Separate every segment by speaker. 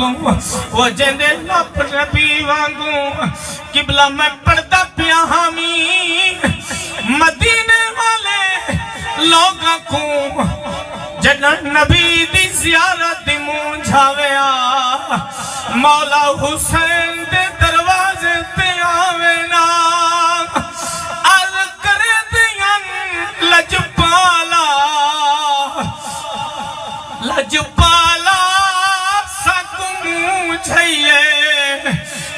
Speaker 1: وہ جیندے لپ نبی وانگو قبلہ میں پڑھتا پیا حامی مدینے والے لوگاں کو جنہ نبی دی زیارت دی منہ جھاویا مولا حسین دے دروازے تے آوینا عرض کرے دیاں لجپالا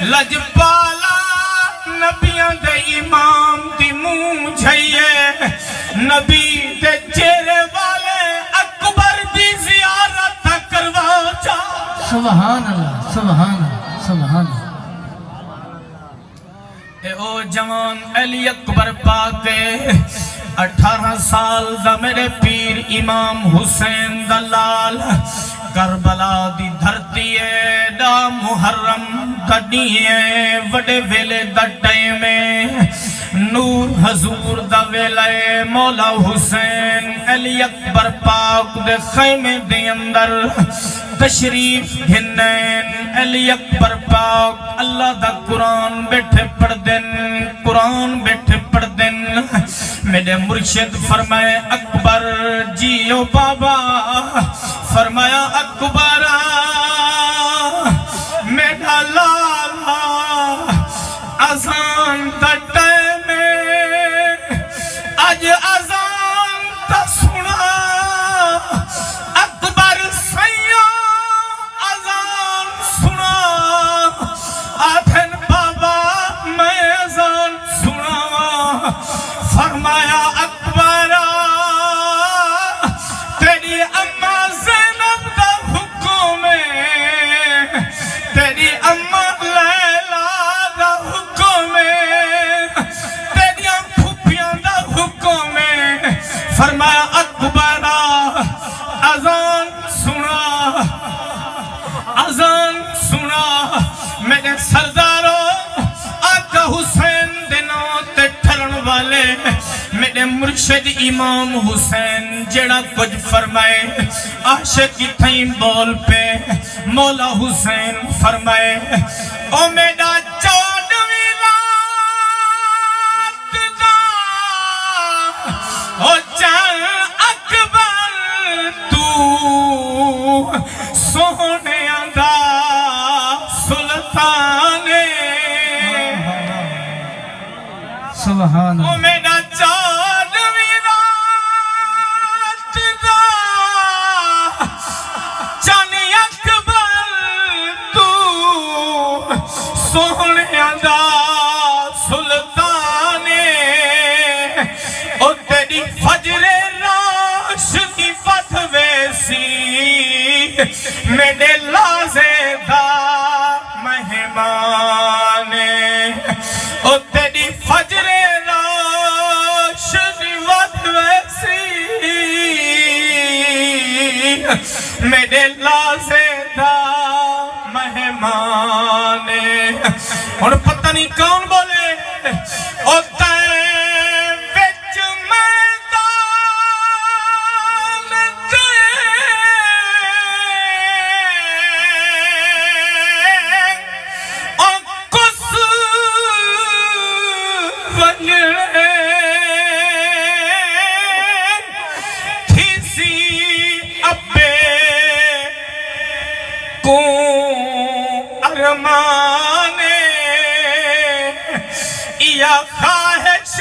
Speaker 1: لجپالا نبیاں دے امام دی منہ جھائیے نبی دے چہرے والے اکبر دی زیارت کروا جا
Speaker 2: سبحان اللہ سبحان اللہ سبحان اللہ
Speaker 1: اے او جوان علی اکبر پاکے 18 سال دا میرے پیر امام حسین دلال کربلا دی دھرتی ہے دا محرم کڑی ہے وڈے ویلے دا ٹائم ہے نور حضور دا ویلے مولا حسین علی اکبر پاک دے خیمے دے اندر تشریف گھنین علی اکبر پاک اللہ دا قرآن بیٹھے پڑھ دن قرآن بیٹھے پڑھ دن میرے مرشد فرمائے اکبر جیو بابا فرمایا اکبر میرا لالا اذان دا ٹائم آج اذان تا سنا اکبر سیاں اذان سنا آدھن بابا میں اذان سنا فرمایا اکبر تیری اماں زینب دا حکم ہے تیری اماں لیلا دا حکم ہے تیری پھوپھیاں دا حکم ہے فرمایا اکبر اذان سنا میرے سرداروں آقا حسین دنوں تے ٹھرن والے میرے مرشد امام حسین جڑا کچھ فرمائے عاشق کی تھیں بول پہ مولا حسین فرمائے او میرا چودھویں رات دا او جان اکبر تو سونے دا سلطان
Speaker 2: سبحان
Speaker 1: او
Speaker 2: اللہ
Speaker 1: میرا چودھویں رات دا جان اکبر تو سونے دا سلطان او تیری فجر روشنی ود ویسی میرے لازے دا مہمان او تیری فجر روشنی ود ویسی میرے لازے دا مہمان اور پتہ نہیں کون بولے او تے وچ میدان دے او کس ونجڑے تھی سی ابے کو ارمانے یا خواہش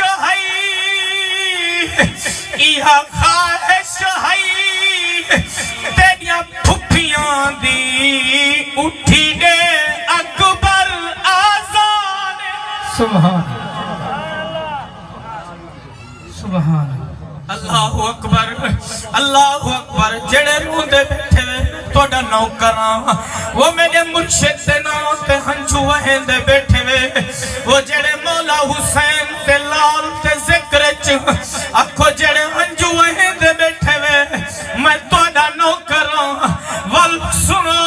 Speaker 1: ہے تیریاں پھپھیاں دی اٹھی دے اکبر آزان
Speaker 2: سبحان سبحان
Speaker 1: اللہ اکبر جڑے روندے بیٹھے توڑا نوکراں وہ میرے مرشد دے نام تے ہنجو وہندے بیٹھے وہ جڑے مولا حسین تے لال تے ذکر آکھو جڑے ہنجو وہندے بیٹھے میں توڑا نوکراں ول سنو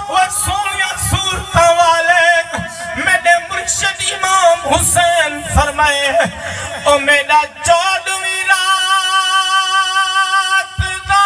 Speaker 1: وہ سونیا صورتاں والے میرے مرشد امام حسین فرمائے او میرا چودھویں رات دا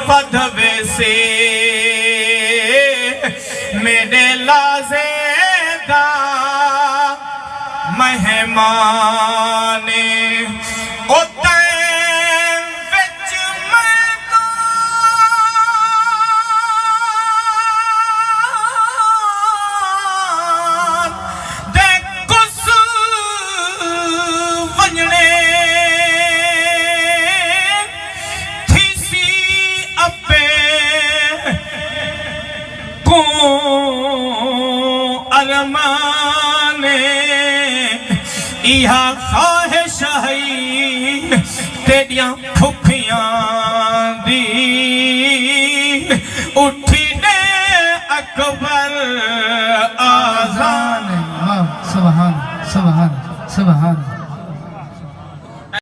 Speaker 1: فدوے سے میرے لازے دا مہمان یہاں خواہش ہے تیریاں پھپھیاں دی اٹھی نے اکبر آزان
Speaker 2: سبحان سبحان سبحان